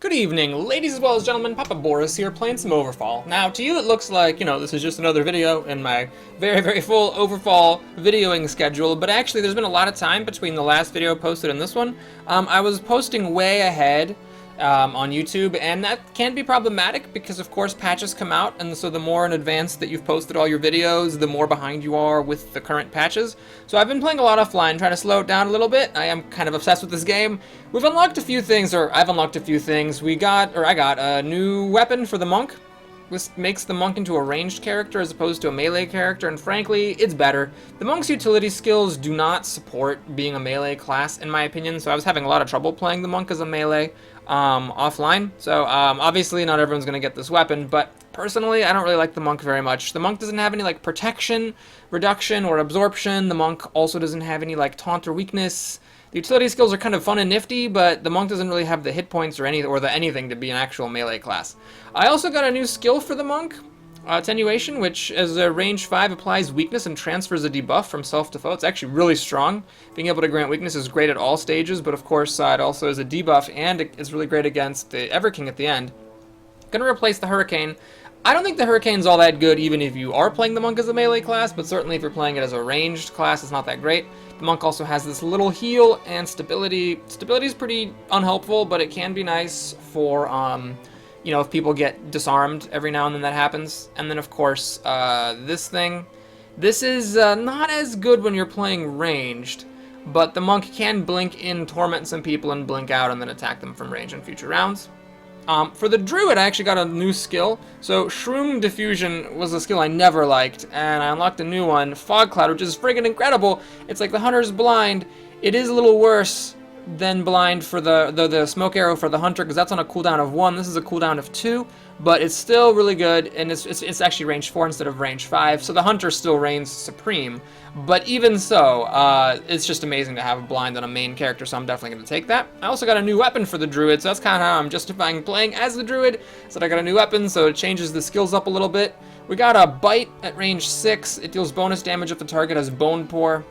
Good evening, ladies as well as gentlemen. Papa Boris here, playing some Overfall. Now, to you it looks like, this is just another video in my very full Overfall videoing schedule, but actually there's been a lot of time between the last video posted and this one. I was posting way ahead on YouTube, and that can be problematic because, of course, patches come out, and so the more in advance that you've posted all your videos, the more behind you are with the current patches. So I've been playing a lot offline, trying to slow it down a little bit. I am kind of obsessed with this game. We've unlocked a few things, or I've unlocked a few things. I got a new weapon for the monk. This makes the monk into a ranged character as opposed to a melee character, and frankly, it's better. The monk's utility skills do not support being a melee class, in my opinion, so I was having a lot of trouble playing the monk as a melee offline. So obviously not everyone's going to get this weapon, but personally I don't really like the monk very much. The monk doesn't have any like protection, reduction, or absorption. The monk also doesn't have any like taunt or weakness. The utility skills are kind of fun and nifty, but the monk doesn't really have the hit points or anything to be an actual melee class. I also got a new skill for the monk, Attenuation, which as a range 5 applies weakness and transfers a debuff from self to foe. It's actually really strong. Being able to grant weakness is great at all stages, but of course it also is a debuff and it's really great against the Everking at the end. Gonna replace the Hurricane. I don't think the Hurricane's all that good even if you are playing the monk as a melee class, but certainly if you're playing it as a ranged class, it's not that great. The monk also has this little heal and stability. Stability is pretty unhelpful, but it can be nice for, if people get disarmed every now and then that happens. And then, of course, this thing. This is not as good when you're playing ranged, but the monk can blink in, torment some people, and blink out, and then attack them from range in future rounds. For the Druid, I actually got a new skill. So Shroom Diffusion was a skill I never liked, and I unlocked a new one, Fog Cloud, which is friggin' incredible. It's like the Hunter's Blind. It is a little worse than Blind for the Smoke Arrow for the Hunter, because that's on a cooldown of 1. This is a cooldown of 2, but it's still really good, and it's actually range 4 instead of range 5, so the Hunter still reigns supreme. But even so, it's just amazing to have a blind on a main character, so I'm definitely going to take that. I also got a new weapon for the Druid, so that's kind of how I'm justifying playing as the Druid. So I got a new weapon, so it changes the skills up a little bit. We got a Bite at range 6. It deals bonus damage if the target has Bone Pour.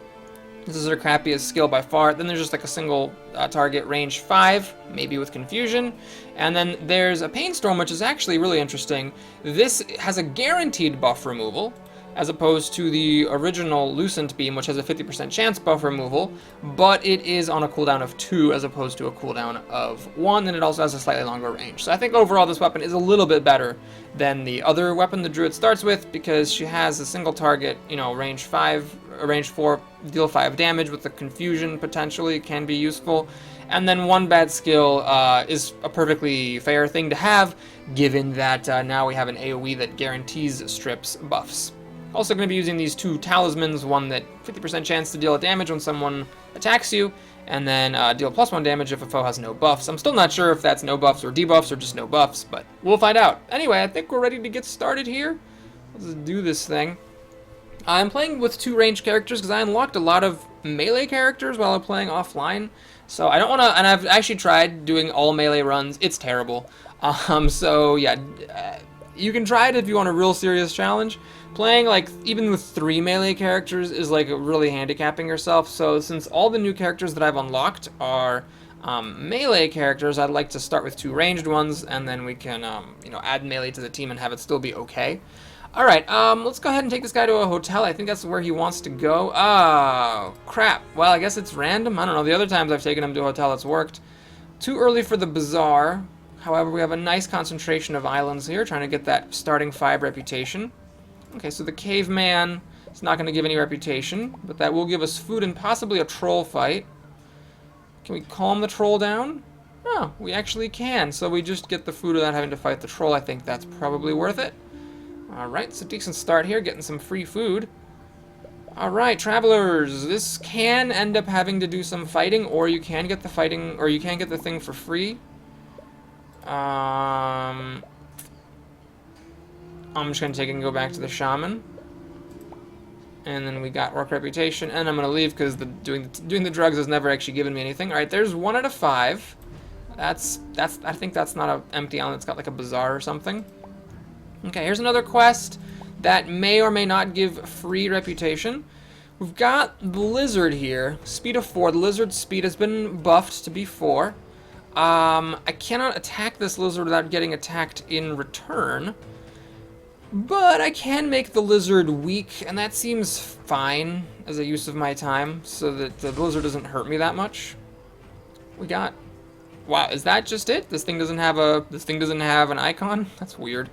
This is our crappiest skill by far. Then there's just like a single target, range 5, maybe with Confusion. And then there's a Pain Storm, which is actually really interesting. This has a guaranteed buff removal, as opposed to the original Lucent Beam, which has a 50% chance buff removal, but it is on a cooldown of 2 as opposed to a cooldown of 1, and it also has a slightly longer range. So I think overall this weapon is a little bit better than the other weapon the Druid starts with, because she has a single target, range 5, or range 4, deal 5 damage with the Confusion potentially can be useful. And then one bad skill is a perfectly fair thing to have, given that now we have an AoE that guarantees strips buffs. Also going to be using these 2 talismans, one that 50% chance to deal damage when someone attacks you, and then deal +1 damage if a foe has no buffs. I'm still not sure if that's no buffs or debuffs or just no buffs, but we'll find out. Anyway, I think we're ready to get started here. Let's do this thing. I'm playing with 2 ranged characters because I unlocked a lot of melee characters while I'm playing offline. So I don't want to, and I've actually tried doing all melee runs. It's terrible. So yeah, you can try it if you want a real serious challenge. Playing like even with 3 melee characters is like really handicapping yourself. So since all the new characters that I've unlocked are melee characters, I'd like to start with 2 ranged ones, and then we can add melee to the team and have it still be okay. All right, let's go ahead and take this guy to a hotel. I think that's where he wants to go. Oh, crap. Well, I guess it's random. I don't know. The other times I've taken him to a hotel, it's worked. Too early for the bazaar. However, we have a nice concentration of islands here, trying to get that starting 5 reputation. Okay, so the caveman is not going to give any reputation, but that will give us food and possibly a troll fight. Can we calm the troll down? Oh, we actually can. So we just get the food without having to fight the troll. I think that's probably worth it. Alright, so decent start here, getting some free food. Alright, travelers, this can end up having to do some fighting, or you can get the fighting, or you can get the thing for free. I'm just going to take it and go back to the shaman. And then we got Orc Reputation, and I'm going to leave because doing the drugs has never actually given me anything. Alright, there's 1 out of 5. I think that's not an empty island, it's got like a bazaar or something. Okay, here's another quest that may or may not give free reputation. We've got the lizard here, speed of 4. The lizard's speed has been buffed to be 4. I cannot attack this lizard without getting attacked in return. But I can make the lizard weak, and that seems fine as a use of my time, so that the lizard doesn't hurt me that much. We got... Wow, is that just it? This thing doesn't have an icon? That's weird.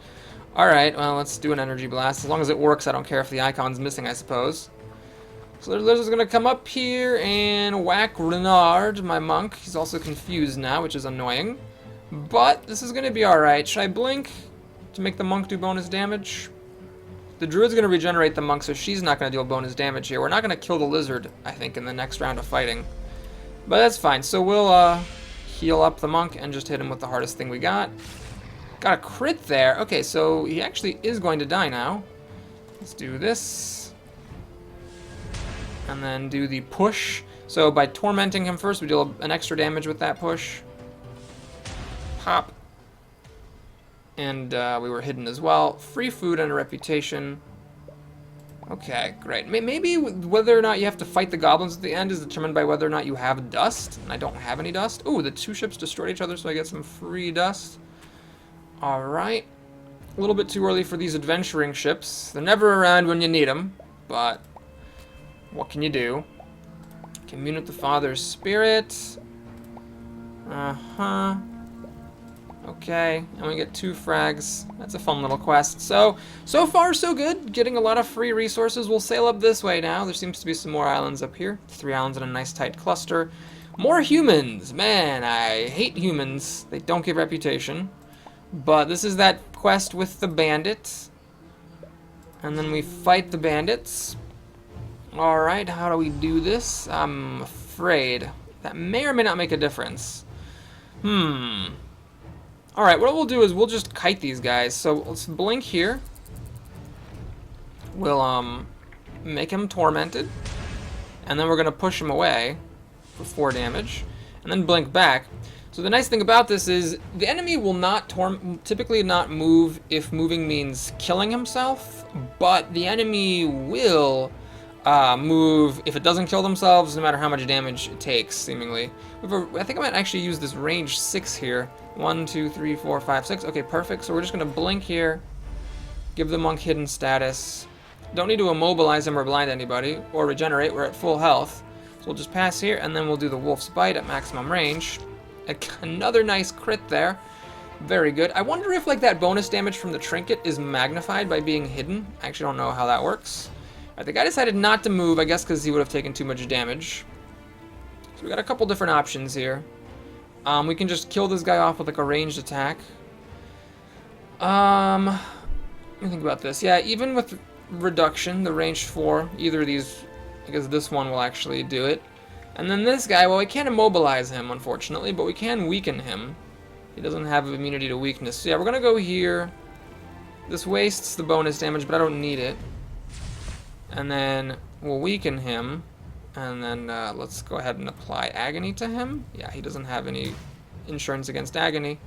Alright, well, let's do an energy blast. As long as it works, I don't care if the icon's missing, I suppose. So the lizard's gonna come up here and whack Renard, my monk. He's also confused now, which is annoying. But this is gonna be alright. Should I blink to make the monk do bonus damage? The druid's gonna regenerate the monk, so she's not gonna deal bonus damage here. We're not gonna kill the lizard, I think, in the next round of fighting. But that's fine. So we'll heal up the monk and just hit him with the hardest thing we got. Got a crit there. Okay, so he actually is going to die now. Let's do this. And then do the push. So by tormenting him first, we deal an extra damage with that push. Pop. And we were hidden as well. Free food and a reputation. Okay, great. Maybe whether or not you have to fight the goblins at the end is determined by whether or not you have dust. And I don't have any dust. Ooh, the two ships destroyed each other, so I get some free dust. Alright. A little bit too early for these adventuring ships. They're never around when you need them, but what can you do? Commune with the Father's Spirit. Uh-huh. Okay, and we get 2 frags. That's a fun little quest. So far so good. Getting a lot of free resources. We'll sail up this way now. There seems to be some more islands up here. 3 islands in a nice tight cluster. More humans. Man, I hate humans. They don't give reputation. But this is that quest with the bandits. And then we fight the bandits. Alright, how do we do this? I'm afraid that may or may not make a difference. Alright, what we'll do is we'll just kite these guys. So let's blink here. We'll make him tormented. And then we're going to push him away for 4 damage. And then blink back. So the nice thing about this is the enemy will not typically not move if moving means killing himself. But the enemy will move if it doesn't kill themselves, no matter how much damage it takes, seemingly. I think I might actually use this range 6 here. 1, 2, 3, 4, 5, 6. Okay, perfect. So we're just going to blink here. Give the monk hidden status. Don't need to immobilize him or blind anybody, or regenerate. We're at full health. So we'll just pass here, and then we'll do the wolf's bite at maximum range. Another nice crit there. Very good. I wonder if like that bonus damage from the trinket is magnified by being hidden. I actually don't know how that works. Alright, the guy decided not to move, I guess because he would have taken too much damage. So we got a couple different options here. We can just kill this guy off with like a ranged attack. Let me think about this. Yeah, even with reduction, the range 4, either of these, I guess this one will actually do it. And then this guy, well, we can't immobilize him, unfortunately, but we can weaken him. He doesn't have immunity to weakness. So yeah, we're gonna go here. This wastes the bonus damage, but I don't need it. And then we'll weaken him. And then let's go ahead and apply agony to him. Yeah, he doesn't have any insurance against agony.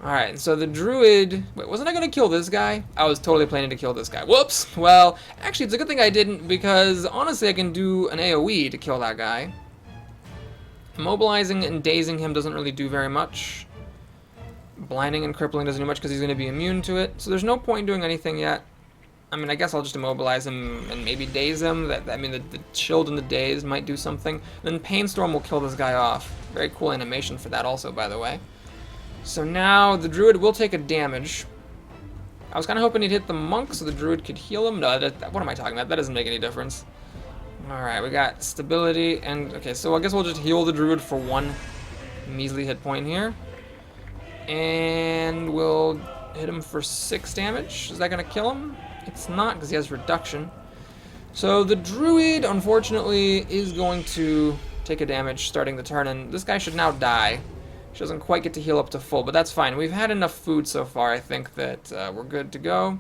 Alright, and so the druid... Wait, wasn't I going to kill this guy? I was totally planning to kill this guy. Whoops! Well, actually, it's a good thing I didn't, because honestly, I can do an AoE to kill that guy. Immobilizing and dazing him doesn't really do very much. Blinding and crippling doesn't do much because he's going to be immune to it. So there's no point in doing anything yet. I mean, I guess I'll just immobilize him and maybe daze him. I mean, the chilled and the dazed might do something. Then Painstorm will kill this guy off. Very cool animation for that also, by the way. So now the druid will take a damage. I was kind of hoping he'd hit the monk so the druid could heal him. No, what am I talking about? That doesn't make any difference. Alright, we got stability. And okay, so I guess we'll just heal the druid for 1 measly hit point here. And we'll hit him for 6 damage. Is that going to kill him? It's not, because he has reduction. So the druid, unfortunately, is going to take a damage starting the turn, and this guy should now die. She doesn't quite get to heal up to full, but that's fine. We've had enough food so far, I think, that we're good to go.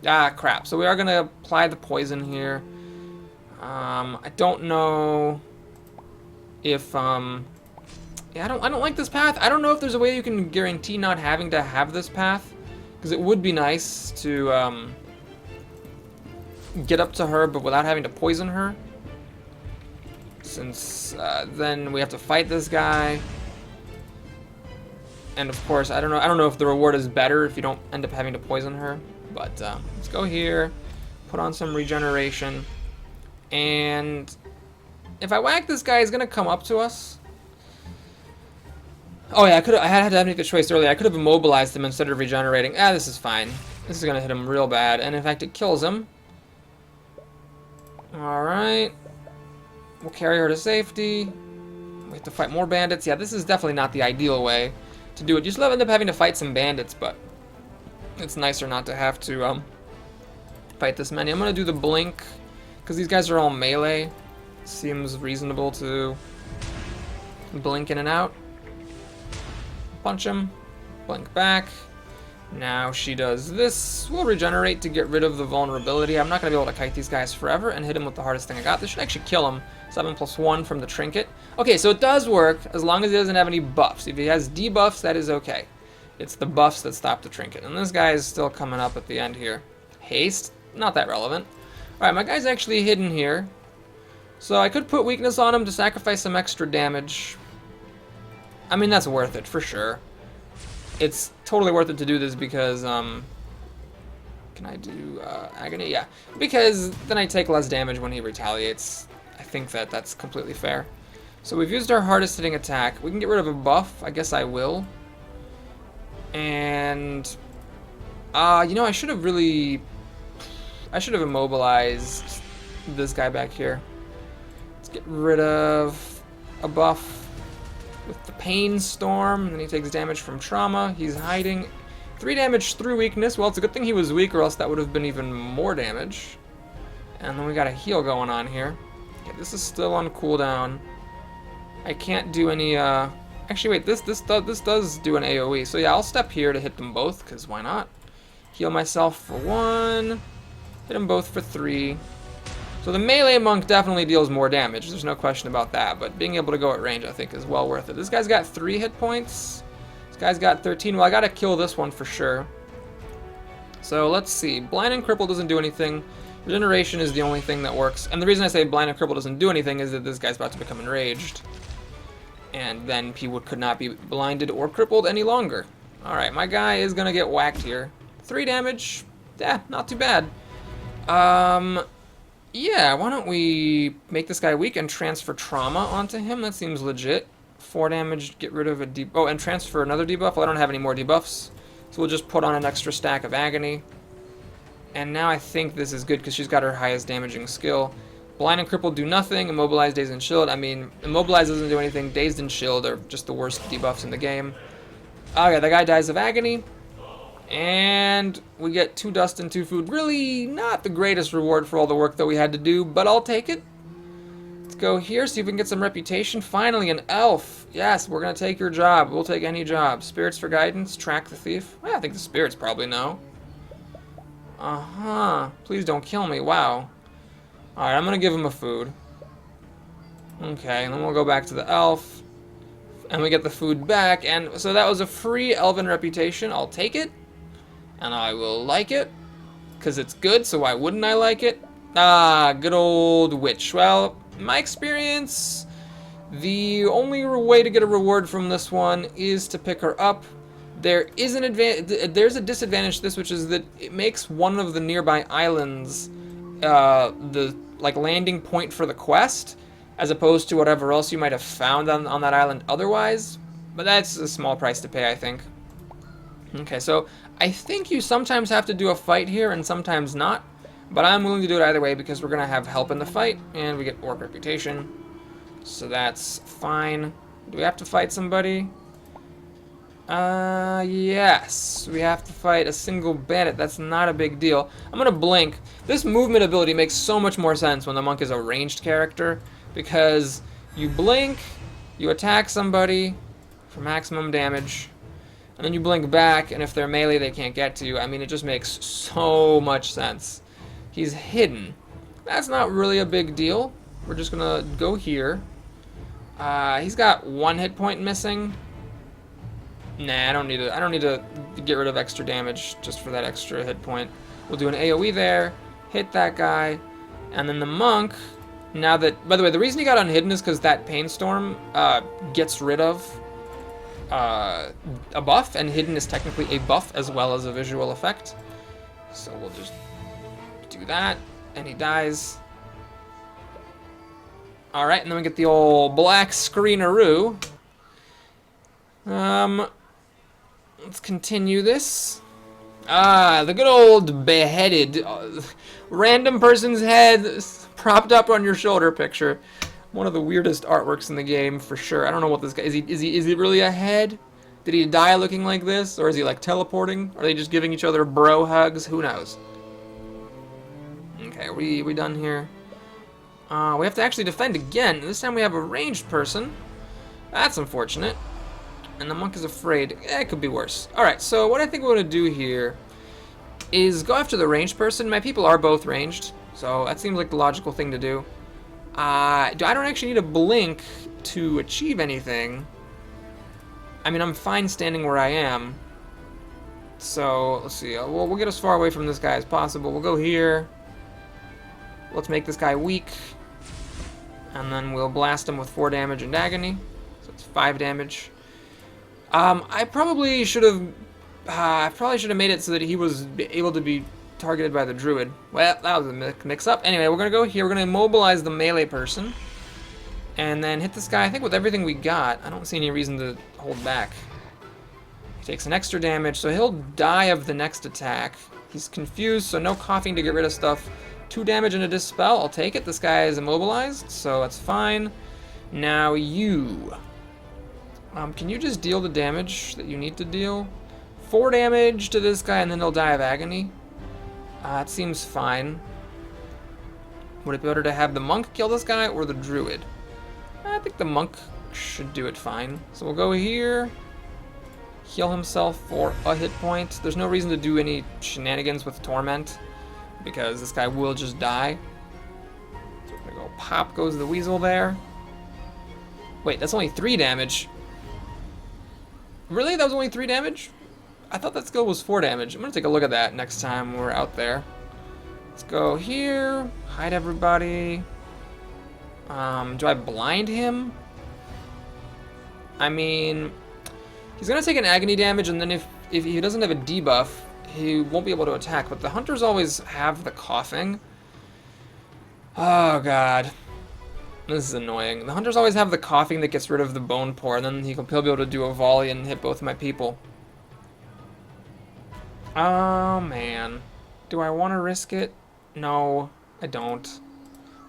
Ah, crap. So we are going to apply the poison here. I don't know if... yeah, I don't like this path. I don't know if there's a way you can guarantee not having to have this path, because it would be nice to... get up to her, but without having to poison her. Since then we have to fight this guy. And of course, I don't know if the reward is better if you don't end up having to poison her. But let's go here, put on some regeneration, and if I whack this guy, he's gonna come up to us. Oh yeah, I had to make the choice earlier. I could have immobilized him instead of regenerating. This is fine. This is gonna hit him real bad, and in fact, it kills him. All right, we'll carry her to safety. We have to fight more bandits. Yeah, this is definitely not the ideal way to do it. You still end up having to fight some bandits, but it's nicer not to have to fight this many. I'm gonna do the blink because these guys are all melee. Seems reasonable to blink in and out. Punch him, blink back. Now she does this. We'll regenerate to get rid of the vulnerability. I'm not going to be able to kite these guys forever and hit him with the hardest thing I got. This should actually kill him. 7+1 from the trinket. Okay, so it does work as long as he doesn't have any buffs. If he has debuffs, that is okay. It's the buffs that stop the trinket. And this guy is still coming up at the end here. Haste, not that relevant. Alright, my guy's actually hidden here. So I could put weakness on him to sacrifice some extra damage. I mean, that's worth it, for sure. It's totally worth it to do this because, can I do agony? Yeah, because then I take less damage when he retaliates. I think that that's completely fair. So we've used our hardest hitting attack. We can get rid of a buff. I guess I will. And, you know, I should have immobilized this guy back here. Let's get rid of a buff with the Pain Storm, and then he takes damage from trauma. He's hiding. 3 damage through weakness. Well, it's a good thing he was weak, or else that would have been even more damage. And then we got a heal going on here. Okay, this is still on cooldown. I can't do any, actually, wait, this does do an AoE. So yeah, I'll step here to hit them both, because why not? Heal myself for 1. Hit them both for 3. So the melee monk definitely deals more damage, there's no question about that, but being able to go at range I think is well worth it. This guy's got 3 hit points, this guy's got 13, well I gotta kill this one for sure. So let's see, blind and cripple doesn't do anything, regeneration is the only thing that works, and the reason I say blind and cripple doesn't do anything is that this guy's about to become enraged. And then he could not be blinded or crippled any longer. Alright, my guy is gonna get whacked here. 3 damage, yeah, not too bad. Yeah, why don't we make this guy weak and transfer trauma onto him? That seems legit. 4 damage, get rid of a debuff. Oh, and transfer another debuff. Well, I don't have any more debuffs. So we'll just put on an extra stack of agony. And now I think this is good because she's got her highest damaging skill. Blind and crippled do nothing. Immobilize, dazed, and shield. I mean, immobilize doesn't do anything. Dazed and shield are just the worst debuffs in the game. Okay, the guy dies of agony. And we get 2 dust and 2 food. Really not the greatest reward for all the work that we had to do, but I'll take it. Let's go here, see if we can get some reputation. Finally, an elf. Yes, we're going to take your job. We'll take any job. Spirits for guidance. Track the thief. Well, I think the spirits probably know. Please don't kill me. Wow. Alright, I'm going to give him a food. Okay, and then we'll go back to the elf. And we get the food back. And so that was a free elven reputation. I'll take it. And I will like it, because it's good, so why wouldn't I like it? Good old witch. Well, in my experience, the only way to get a reward from this one is to pick her up. There's a disadvantage to this, which is that it makes one of the nearby islands the landing point for the quest, as opposed to whatever else you might have found on that island otherwise. But that's a small price to pay, I think. Okay, so I think you sometimes have to do a fight here and sometimes not, but I'm willing to do it either way because we're going to have help in the fight, and we get orc reputation, so that's fine. Do we have to fight somebody? Yes, we have to fight a single bandit. That's not a big deal. I'm going to blink. This movement ability makes so much more sense when the monk is a ranged character, because you blink, you attack somebody for maximum damage, and then you blink back, and if they're melee, they can't get to you. I mean, it just makes so much sense. He's hidden. That's not really a big deal. We're just gonna go here. He's got 1 hit point missing. Nah, I don't need to get rid of extra damage just for that extra hit point. We'll do an AoE there, hit that guy, and then the monk, now that, by the way, the reason he got unhidden is because that Pain Storm gets rid of a buff, and hidden is technically a buff as well as a visual effect. So we'll just do that, and he dies. Alright, and then we get the old black screeneroo. Let's continue this. The good old beheaded, random person's head propped up on your shoulder picture. One of the weirdest artworks in the game, for sure. I don't know what this guy is. Is he really a head? Did he die looking like this, or is he like teleporting? Are they just giving each other bro hugs? Who knows? Okay, we done here? We have to actually defend again. This time we have a ranged person. That's unfortunate. And the monk is afraid. It could be worse. Alright, so what I think we're going to do here is go after the ranged person. My people are both ranged, so that seems like the logical thing to do. I don't actually need a blink to achieve anything. I mean, I'm fine standing where I am. So, let's see. We'll get as far away from this guy as possible. We'll go here. Let's make this guy weak. And then we'll blast him with 4 damage and agony. So it's 5 damage. I probably should have made it so that he was able to be targeted by the Druid. Well, that was a mix-up. Anyway, we're going to go here. We're going to immobilize the melee person. And then hit this guy, I think, with everything we got. I don't see any reason to hold back. He takes an extra damage, so he'll die of the next attack. He's confused, so no coughing to get rid of stuff. 2 damage and a dispel. I'll take it. This guy is immobilized, so that's fine. Now you. Can you just deal the damage that you need to deal? 4 damage to this guy, and then he'll die of agony. It seems fine. Would it be better to have the monk kill this guy or the druid? I think the monk should do it fine. So we'll go here. Heal himself for a hit point. There's no reason to do any shenanigans with torment, because this guy will just die. So we're gonna go pop goes the weasel there. Wait, that's only 3 damage. Really? That was only 3 damage? I thought that skill was 4 damage. I'm gonna take a look at that next time we're out there. Let's go here. Hide everybody. Do I blind him? I mean, he's gonna take an agony damage, and then if he doesn't have a debuff, he won't be able to attack. But the hunters always have the coughing. Oh god. This is annoying. The hunters always have the coughing that gets rid of the bone pour, and then he'll be able to do a volley and hit both of my people. Oh, man. Do I want to risk it? No, I don't.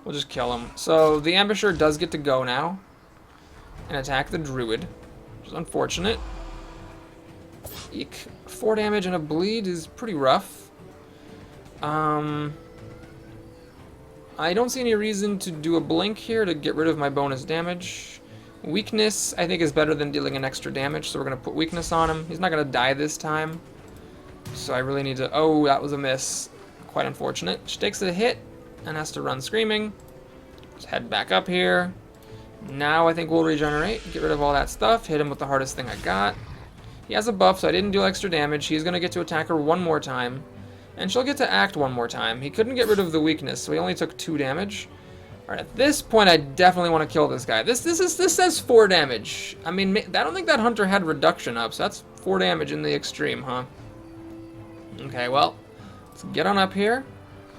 We'll just kill him. So, the ambusher does get to go now and attack the druid, which is unfortunate. Eek. 4 damage and a bleed is pretty rough. I don't see any reason to do a blink here to get rid of my bonus damage. Weakness, I think, is better than dealing an extra damage, so we're going to put weakness on him. He's not going to die this time. So I really need to... Oh, that was a miss. Quite unfortunate. She takes a hit and has to run screaming. Let's head back up here. Now I think we'll regenerate. Get rid of all that stuff. Hit him with the hardest thing I got. He has a buff, so I didn't deal extra damage. He's going to get to attack her one more time. And she'll get to act one more time. He couldn't get rid of the weakness, so he only took 2 damage. Alright, at this point, I definitely want to kill this guy. This says 4 damage. I mean, I don't think that hunter had reduction up, so that's 4 damage in the extreme, huh? Okay, well, let's get on up here.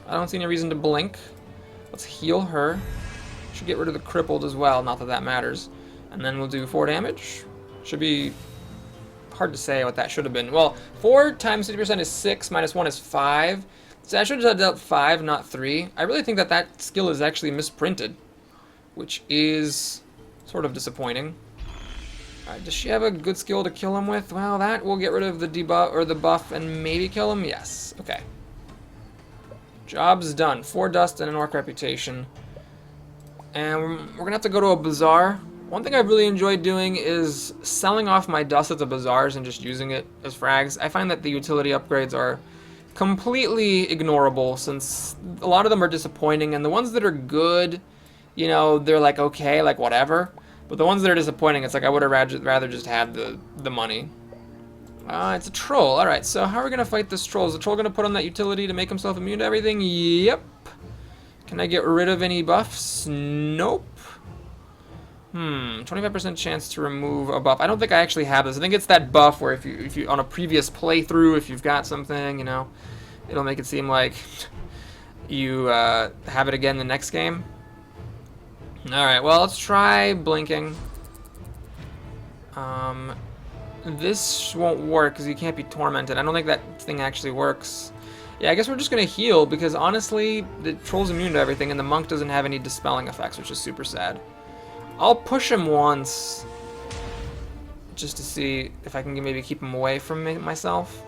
I don't see any reason to blink. Let's heal her. Should get rid of the crippled as well, not that that matters. And then we'll do 4 damage. Should be... hard to say what that should have been. Well, 4 times 50% is 6, minus 1 is 5. So I should have dealt 5, not 3. I really think that that skill is actually misprinted, which is sort of disappointing. Alright, does she have a good skill to kill him with? Well, that will get rid of the debuff or the buff and maybe kill him. Yes. Okay. Job's done. 4 dust and an orc reputation. And we're gonna have to go to a bazaar. One thing I've really enjoyed doing is selling off my dust at the bazaars and just using it as frags. I find that the utility upgrades are completely ignorable, since a lot of them are disappointing, and the ones that are good, you know, they're like okay, like whatever. But the ones that are disappointing, it's like I would have rather just had the money. It's a troll. Alright, so how are we going to fight this troll? Is the troll going to put on that utility to make himself immune to everything? Yep. Can I get rid of any buffs? Nope. 25% chance to remove a buff. I don't think I actually have this. I think it's that buff where if you on a previous playthrough, if you've got something, you know, it'll make it seem like you have it again the next game. Alright, well, let's try blinking. This won't work because you can't be tormented. I don't think that thing actually works. Yeah, I guess we're just going to heal because, honestly, the troll's immune to everything and the monk doesn't have any dispelling effects, which is super sad. I'll push him once just to see if I can maybe keep him away from myself.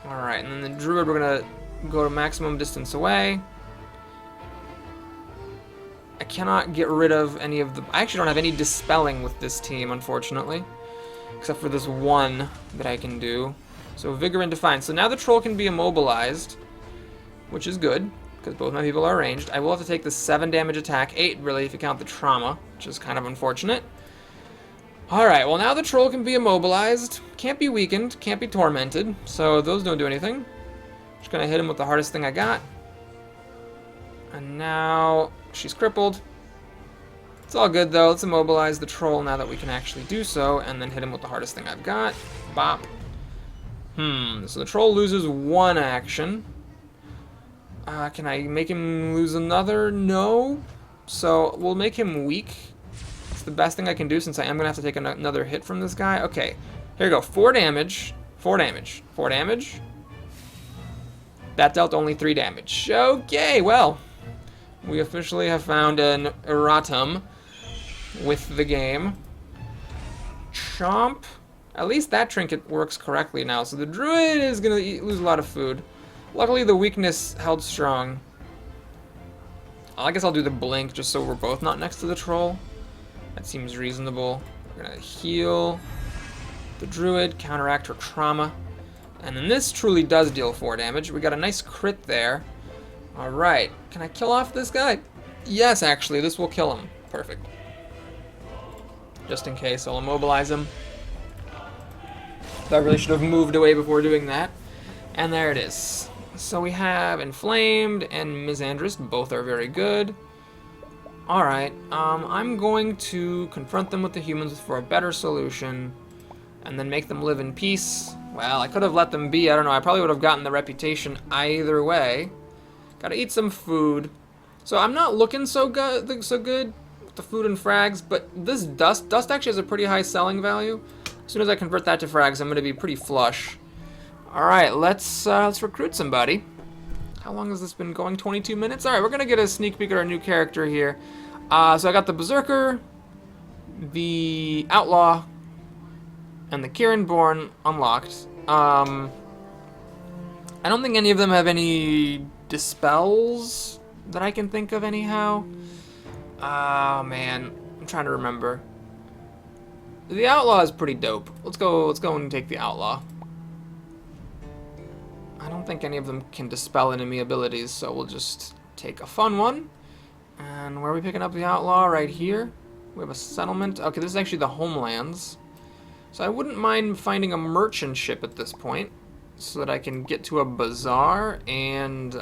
Alright, and then the Druid, we're going to go to maximum distance away. I cannot get rid of any of the... I actually don't have any dispelling with this team, unfortunately. Except for this one that I can do. So Vigor and Defiance. So now the troll can be immobilized, which is good, because both my people are ranged. I will have to take the 7 damage attack, 8 really if you count the trauma, which is kind of unfortunate. Alright, well now the troll can be immobilized, can't be weakened, can't be tormented, so those don't do anything. Just gonna hit him with the hardest thing I got. And now she's crippled. It's all good though, let's immobilize the troll now that we can actually do so, and then hit him with the hardest thing I've got. Bop. So the troll loses 1 action. Can I make him lose another? No. So we'll make him weak. It's the best thing I can do since I am going to have to take another hit from this guy. Okay, here we go. 4 damage. 4 damage. 4 damage. That dealt only 3 damage. Okay, well, we officially have found an erratum with the game. Chomp. At least that trinket works correctly now, so the Druid is going to lose a lot of food. Luckily, the weakness held strong. I guess I'll do the blink just so we're both not next to the troll. That seems reasonable. We're going to heal the Druid, counteract her trauma. And then this truly does deal 4 damage. We got a nice crit there. Alright, can I kill off this guy? Yes, actually, this will kill him. Perfect. Just in case, I'll immobilize him. I really should have moved away before doing that. And there it is. So we have Inflamed and Misandrist. Both are very good. Alright, I'm going to confront them with the humans for a better solution. And then make them live in peace. Well, I could have let them be. I don't know. I probably would have gotten the reputation either way. Gotta eat some food. So I'm not looking so good with the food and frags, but this dust actually has a pretty high selling value. As soon as I convert that to frags, I'm going to be pretty flush. Alright, let's recruit somebody. How long has this been going? 22 minutes? Alright, we're going to get a sneak peek at our new character here. So I got the Berserker, the Outlaw, and the Kieranborn unlocked. I don't think any of them have any dispels that I can think of anyhow. Oh man, I'm trying to remember. The Outlaw is pretty dope. Let's go and take the Outlaw. I don't think any of them can dispel enemy abilities, so we'll just take a fun one. And where are we picking up the Outlaw? Right here. We have a settlement. Okay, this is actually the Homelands. So I wouldn't mind finding a merchant ship at this point, so that I can get to a bazaar and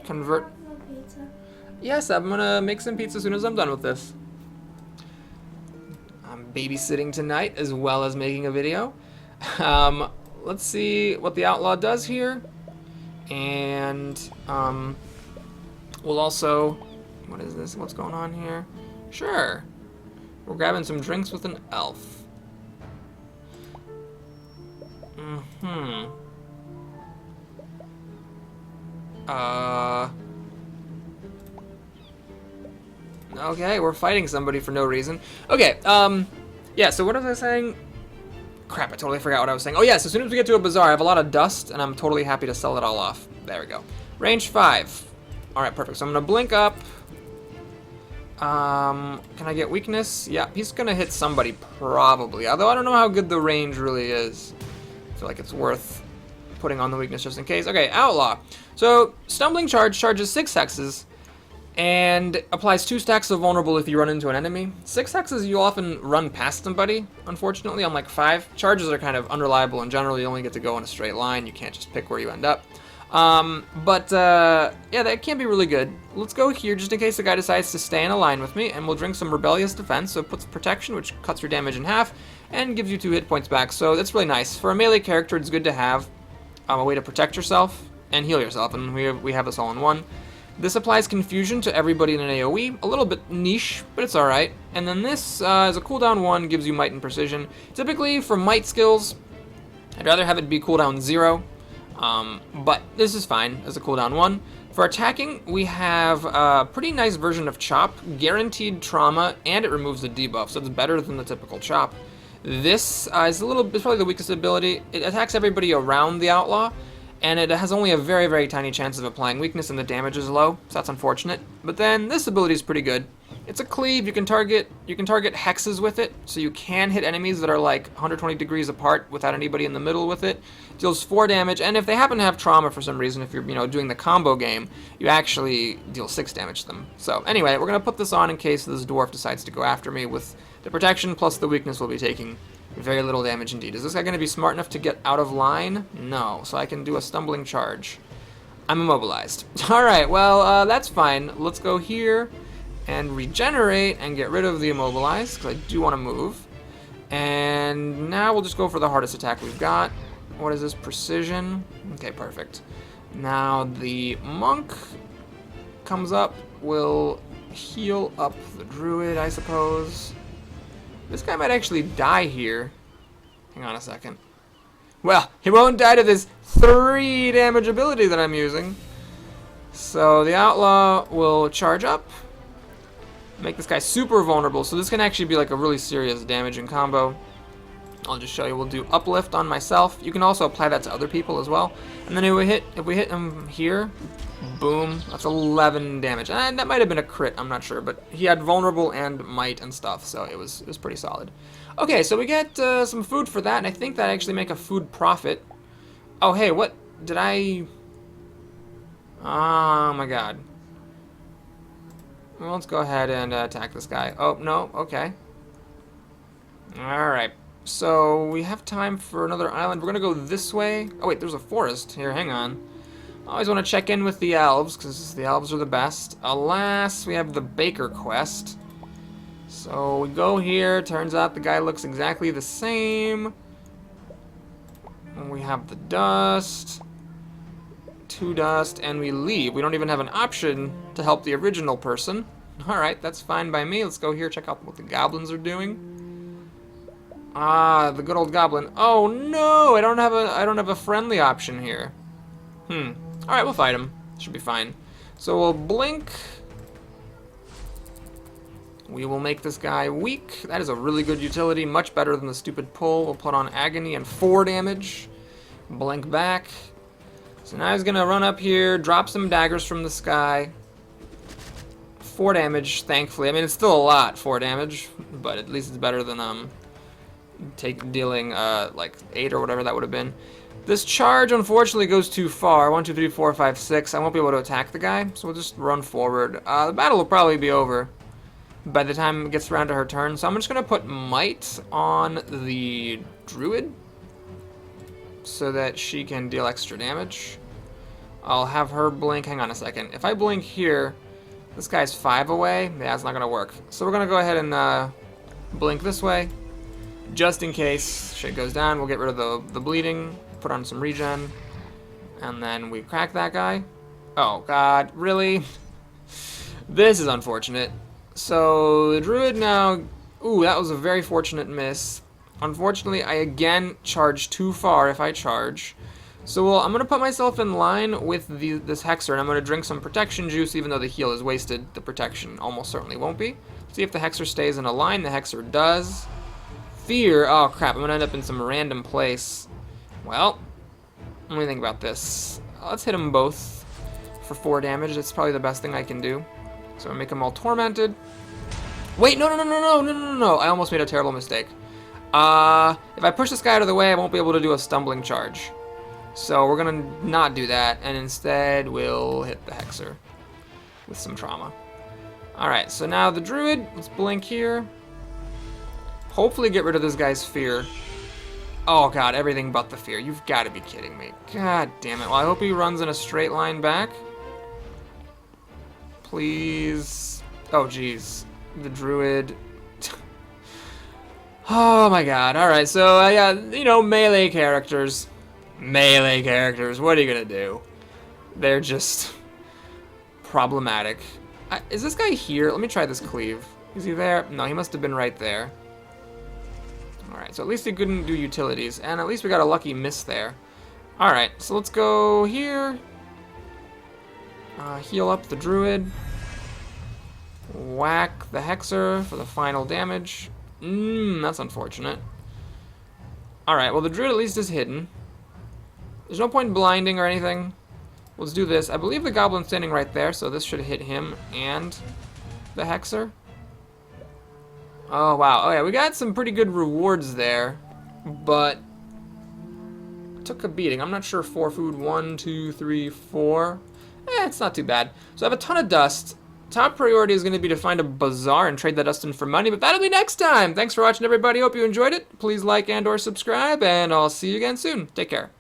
convert. Yes, I'm gonna make some pizza as soon as I'm done with this. I'm babysitting tonight as well as making a video. Let's see what the Outlaw does here. And we'll also... What is this? What's going on here? Sure. We're grabbing some drinks with an elf. Okay, we're fighting somebody for no reason. Okay, yeah, so what was I saying? Crap, I totally forgot what I was saying. Oh yes, as soon as we get to a bazaar, I have a lot of dust, and I'm totally happy to sell it all off. There we go. Range 5. Alright, perfect. So I'm gonna blink up. Can I get weakness? Yeah, he's gonna hit somebody, probably. Although I don't know how good the range really is. I feel like it's worth putting on the weakness just in case. Okay, Outlaw. So, Stumbling Charge charges 6 hexes, and applies 2 stacks of vulnerable if you run into an enemy. 6 hexes you often run past somebody, unfortunately, unlike 5. Charges are kind of unreliable in general. You only get to go in a straight line. You can't just pick where you end up. Yeah, that can be really good. Let's go here just in case the guy decides to stay in a line with me, and we'll drink some Rebellious Defense. So it puts protection, which cuts your damage in half, and gives you 2 hit points back. So that's really nice. For a melee character, it's good to have a way to protect yourself and heal yourself, and we have this all in one. This applies Confusion to everybody in an AoE, a little bit niche, but it's alright. And then this is a cooldown 1, gives you Might and Precision. Typically, for Might skills, I'd rather have it be cooldown 0, but this is fine as a cooldown 1. For attacking, we have a pretty nice version of Chop, guaranteed trauma, and it removes the debuff, so it's better than the typical Chop. This is it's probably the weakest ability. It attacks everybody around the Outlaw, and it has only a very, very tiny chance of applying weakness, and the damage is low, so that's unfortunate. But then this ability is pretty good. It's a cleave. You can target hexes with it, so you can hit enemies that are like 120 degrees apart without anybody in the middle with it. Deals 4 damage, and if they happen to have trauma for some reason, if you're doing the combo game, you actually deal 6 damage to them. So anyway, we're gonna put this on in case this dwarf decides to go after me. With the protection plus the weakness, we'll be taking very little damage indeed. Is this guy going to be smart enough to get out of line? No. So I can do a stumbling charge. I'm immobilized. Alright, well, that's fine. Let's go here and regenerate and get rid of the immobilized, because I do want to move. And now we'll just go for the hardest attack we've got. What is this? Precision? Okay, perfect. Now the monk comes up. Will heal up the druid, I suppose. This guy might actually die here. Hang on a second. Well, he won't die to this 3 damage ability that I'm using. So the Outlaw will charge up. Make this guy super vulnerable. So this can actually be like a really serious damaging combo. I'll just show you. We'll do Uplift on myself. You can also apply that to other people as well. And then if we hit him here, boom, that's 11 damage. And that might have been a crit, I'm not sure, but he had vulnerable and might and stuff, so it was pretty solid. Okay, so we get some food for that, and I think that actually make a food profit. Oh, hey, what did I... Oh my god. Well, let's go ahead and attack this guy. Oh, no, okay. Alright, so we have time for another island. We're gonna go this way. Oh wait, there's a forest here, hang on. I always want to check in with the elves, because the elves are the best. Alas, we have the Baker quest. So we go here, turns out the guy looks exactly the same. And we have the dust, 2 dust, and we leave. We don't even have an option to help the original person. Alright, that's fine by me. Let's go here, check out what the goblins are doing. Ah, the good old goblin. Oh no, I don't have a friendly option here. Alright, we'll fight him. Should be fine. So we'll blink. We will make this guy weak. That is a really good utility. Much better than the stupid pull. We'll put on Agony and 4 damage. Blink back. So now he's going to run up here, drop some daggers from the sky. 4 damage, thankfully. I mean, it's still a lot, 4 damage. But at least it's better than dealing like 8 or whatever that would have been. This charge, unfortunately, goes too far. 1, 2, 3, 4, 5, 6. I won't be able to attack the guy, so we'll just run forward. The battle will probably be over by the time it gets around to her turn. So I'm just going to put Might on the Druid so that she can deal extra damage. I'll have her blink. Hang on a second. If I blink here, this guy's 5 away. Yeah, it's not going to work. So we're going to go ahead and blink this way. Just in case shit goes down, we'll get rid of the bleeding. Put on some regen, and then we crack that guy. Oh god, really? This is unfortunate. So the druid now, ooh, that was a very fortunate miss. Unfortunately, I again charge too far if I charge. So I'm gonna put myself in line with this hexer, and I'm gonna drink some protection juice, even though the heal is wasted. The protection almost certainly won't be. See if the hexer stays in a line. The hexer does. Fear, oh crap, I'm gonna end up in some random place. Well, what do you think about this? Let's hit them both for 4 damage. That's probably the best thing I can do. So I make them all tormented. Wait, no. I almost made a terrible mistake. If I push this guy out of the way, I won't be able to do a stumbling charge. So we're gonna not do that, and instead we'll hit the hexer with some trauma. Alright, so now the druid, let's blink here. Hopefully get rid of this guy's fear. Oh god, everything but the fear. You've got to be kidding me. God damn it. Well, I hope he runs in a straight line back. Please. Oh, jeez. The Druid. Oh my god. Alright, so, yeah, you know, melee characters. Melee characters. What are you gonna do? They're just problematic. Is this guy here? Let me try this cleave. Is he there? No, he must have been right there. Alright, so at least he couldn't do utilities, and at least we got a lucky miss there. Alright, so let's go here. Heal up the Druid. Whack the Hexer for the final damage. That's unfortunate. Alright, well the Druid at least is hidden. There's no point in blinding or anything. Let's do this. I believe the Goblin's standing right there, so this should hit him and the Hexer. Oh, wow. Oh, yeah, we got some pretty good rewards there, but took a beating. I'm not sure 4 food. 1, 2, 3, 4. It's not too bad. So I have a ton of dust. Top priority is going to be to find a bazaar and trade that dust in for money, but that'll be next time. Thanks for watching, everybody. Hope you enjoyed it. Please like and or subscribe, and I'll see you again soon. Take care.